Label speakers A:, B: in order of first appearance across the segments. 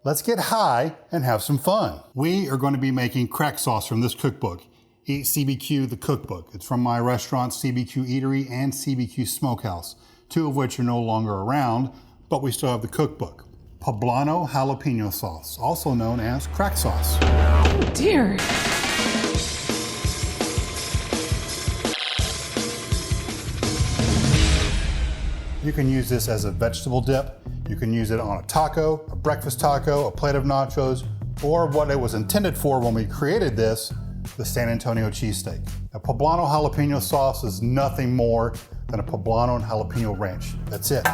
A: Let's get high and have some fun. We are going to be making crack sauce from this cookbook, Eat CBQ, the cookbook. It's from my restaurants, CBQ Eatery and CBQ Smokehouse, two of which are no longer around, but we still have the cookbook. Poblano jalapeno sauce, also known as crack sauce.
B: Oh dear.
A: You can use this as a vegetable dip. You can use it on a taco, a breakfast taco, a plate of nachos, or what it was intended for when we created this, the San Antonio cheesesteak. A poblano jalapeno sauce is nothing more than a poblano and jalapeno ranch. That's it.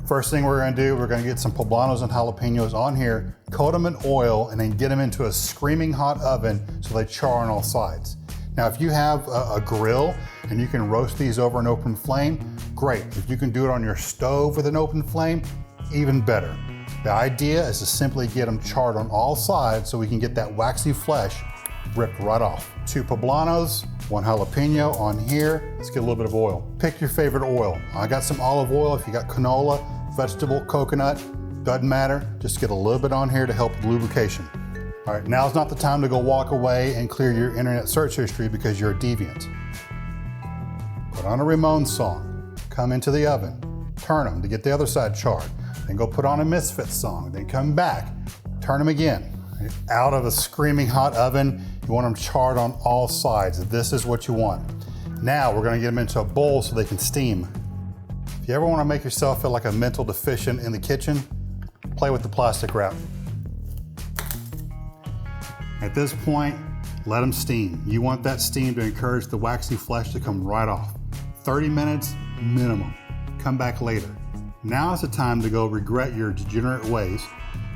A: First thing we're gonna do, we're gonna get some poblanos and jalapenos on here, coat them in oil, and then get them into a screaming hot oven so they char on all sides. Now, if you have a grill and you can roast these over an open flame, great. If you can do it on your stove with an open flame, even better. The idea is to simply get them charred on all sides so we can get that waxy flesh ripped right off. 2 poblanos, 1 jalapeno on here. Let's get a little bit of oil. Pick your favorite oil. I got some olive oil. If you got canola, vegetable, coconut, doesn't matter. Just get a little bit on here to help with lubrication. All right, now's not the time to go walk away and clear your internet search history because you're a deviant. Put on a Ramones song, come into the oven, turn them to get the other side charred, then go put on a Misfits song, then come back, turn them again. Out of a screaming hot oven, you want them charred on all sides. This is what you want. Now we're gonna get them into a bowl so they can steam. If you ever wanna make yourself feel like a mental deficient in the kitchen, play with the plastic wrap. At this point, let them steam. You want that steam to encourage the waxy flesh to come right off. 30 minutes minimum. Come back later. Now is the time to go regret your degenerate ways,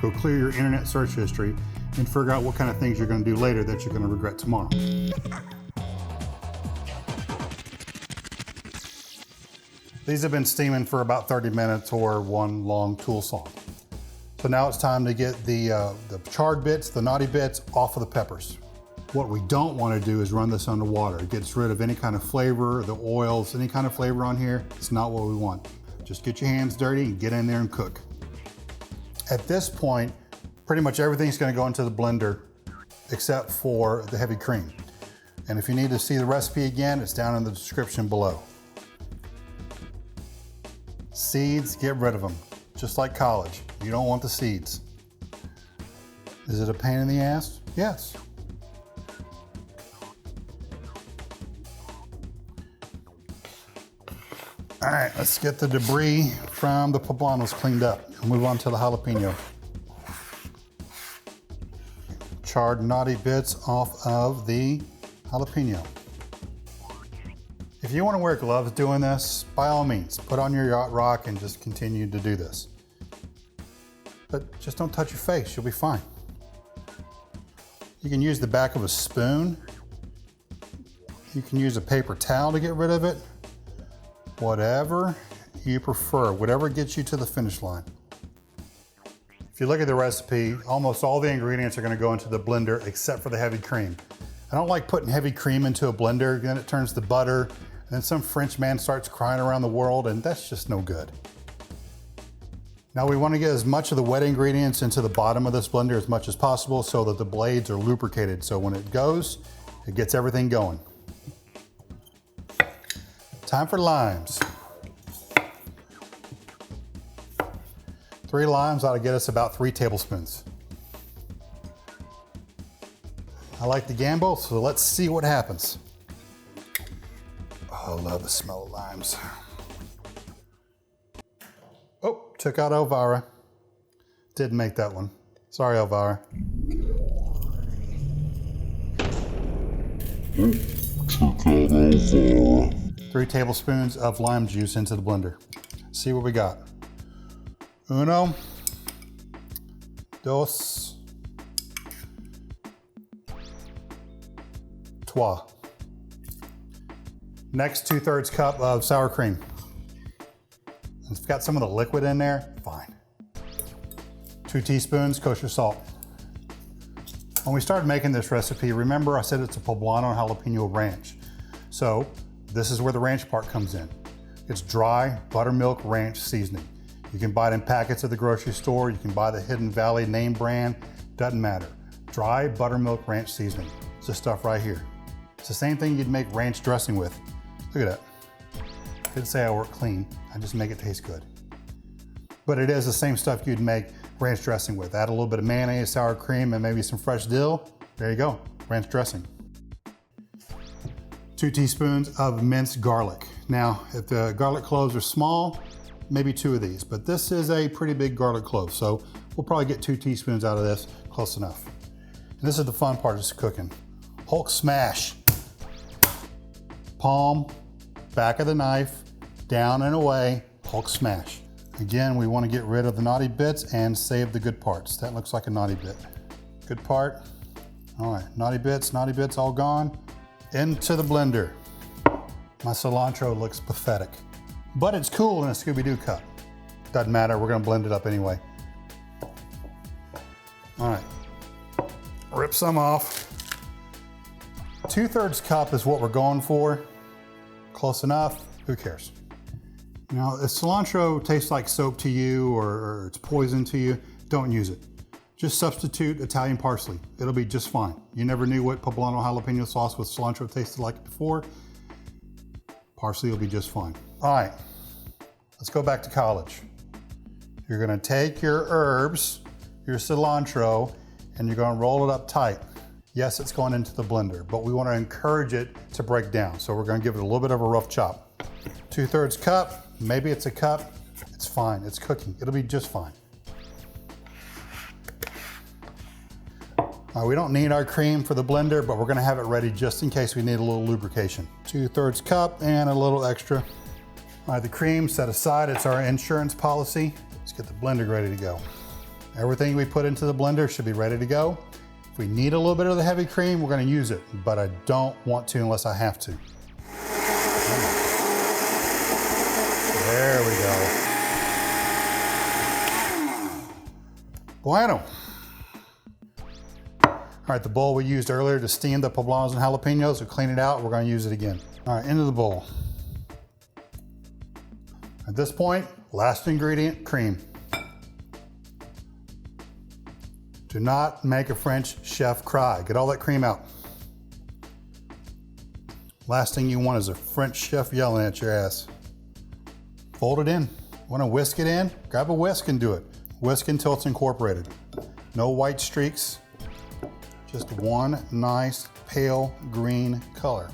A: go clear your internet search history, and figure out what kind of things you're gonna do later that you're gonna regret tomorrow. These have been steaming for about 30 minutes or one long tool song. So now it's time to get the charred bits, the naughty bits off of the peppers. What we don't want to do is run this underwater. It gets rid of any kind of flavor, the oils, any kind of flavor on here. It's not what we want. Just get your hands dirty and get in there and cook. At this point, pretty much everything's going to go into the blender except for the heavy cream. And if you need to see the recipe again, it's down in the description below. Seeds, get rid of them. Just like college, you don't want the seeds. Is it a pain in the ass? Yes. All right, let's get the debris from the poblanos cleaned up and move on to the jalapeno. Charred naughty bits off of the jalapeno. If you want to wear gloves doing this, by all means, put on your yacht rock and just continue to do this. But just don't touch your face, you'll be fine. You can use the back of a spoon. You can use a paper towel to get rid of it. Whatever you prefer, whatever gets you to the finish line. If you look at the recipe, almost all the ingredients are going to go into the blender except for the heavy cream. I don't like putting heavy cream into a blender, then it turns to butter, and then some French man starts crying around the world, and that's just no good. Now we want to get as much of the wet ingredients into the bottom of this blender as much as possible so that the blades are lubricated. So when it goes, it gets everything going. Time for limes. 3 limes ought to get us about 3 tablespoons. I like the gamble, so let's see what happens. Oh, I love the smell of limes. Oh, took out Elvira. Didn't make that one. Sorry, Elvira.
C: Took out Elvira.
A: 3 tablespoons of lime juice into the blender. See what we got. 1, 2, 3. Next, 2/3 cup of sour cream. If it's got some of the liquid in there, fine. 2 teaspoons kosher salt. When we started making this recipe, remember I said it's a poblano jalapeno ranch. So this is where the ranch part comes in. It's dry buttermilk ranch seasoning. You can buy it in packets at the grocery store. You can buy the Hidden Valley name brand, doesn't matter. Dry buttermilk ranch seasoning. It's this stuff right here. It's the same thing you'd make ranch dressing with. Look at that. Didn't say I work clean, I just make it taste good. But it is the same stuff you'd make ranch dressing with. Add a little bit of mayonnaise, sour cream, and maybe some fresh dill. There you go, ranch dressing. 2 teaspoons of minced garlic. Now, if the garlic cloves are small, maybe 2 of these, but this is a pretty big garlic clove, so we'll probably get 2 teaspoons out of this, close enough. And this is the fun part of this cooking. Hulk smash. Palm, back of the knife, down and away, Hulk smash. Again, we want to get rid of the naughty bits and save the good parts. That looks like a naughty bit. Good part. All right, naughty bits all gone. Into the blender. My cilantro looks pathetic, but it's cool in a Scooby-Doo cup. Doesn't matter, we're gonna blend it up anyway. All right, rip some off. 2/3 cup is what we're going for. Close enough, who cares? Now, if cilantro tastes like soap to you or it's poison to you, don't use it. Just substitute Italian parsley. It'll be just fine. You never knew what poblano jalapeno sauce with cilantro tasted like before. Parsley will be just fine. All right, let's go back to college. You're gonna take your herbs, your cilantro, and you're gonna roll it up tight. Yes, it's going into the blender, but we wanna encourage it to break down. So we're gonna give it a little bit of a rough chop. 2/3 cup, maybe it's a cup. It's fine, it's cooking. It'll be just fine. We don't need our cream for the blender, but we're gonna have it ready just in case we need a little lubrication. 2/3 cup and a little extra. All right, the cream set aside, it's our insurance policy. Let's get the blender ready to go. Everything we put into the blender should be ready to go. If we need a little bit of the heavy cream, we're gonna use it, but I don't want to unless I have to. There we go. Bueno. All right, the bowl we used earlier to steam the poblanos and jalapenos, we'll clean it out, we're gonna use it again. All right, into the bowl. At this point, last ingredient, cream. Do not make a French chef cry. Get all that cream out. Last thing you want is a French chef yelling at your ass. Fold it in. Want to whisk it in? Grab a whisk and do it. Whisk until it's incorporated. No white streaks. Just one nice pale green color.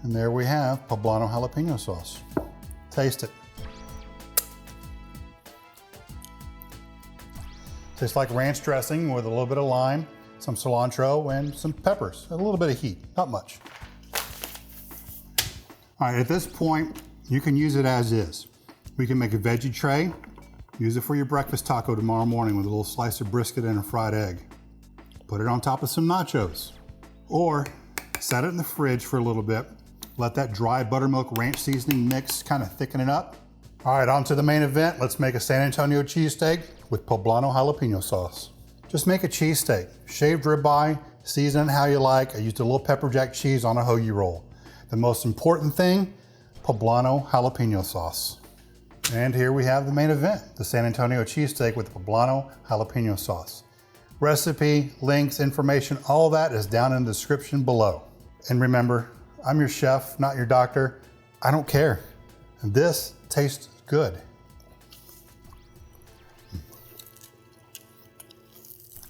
A: And there we have poblano jalapeno sauce. Taste it. Tastes like ranch dressing with a little bit of lime, some cilantro, and some peppers. A little bit of heat, not much. All right, at this point, you can use it as is. We can make a veggie tray. Use it for your breakfast taco tomorrow morning with a little slice of brisket and a fried egg. Put it on top of some nachos. Or set it in the fridge for a little bit. Let that dry buttermilk ranch seasoning mix kind of thicken it up. All right, on to the main event. Let's make a San Antonio cheesesteak with poblano jalapeno sauce. Just make a cheesesteak, shaved ribeye, season it how you like. I used a little pepper jack cheese on a hoagie roll. The most important thing, poblano jalapeno sauce. And here we have the main event, the San Antonio cheesesteak with the poblano jalapeno sauce. Recipe, links, information, all that is down in the description below. And remember, I'm your chef, not your doctor. I don't care. And this tastes good.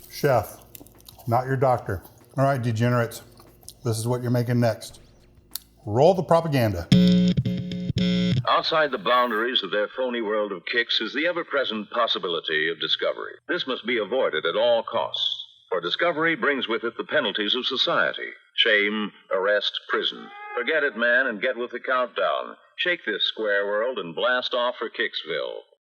A: Chef, not your doctor. All right, degenerates, this is what you're making next. Roll the propaganda.
B: Outside the boundaries of their phony world of kicks is the ever-present possibility of discovery. This must be avoided at all costs, for discovery brings with it the penalties of society. Shame, arrest, prison. Forget it, man, and get with the countdown. Shake this square world and blast off for Kicksville.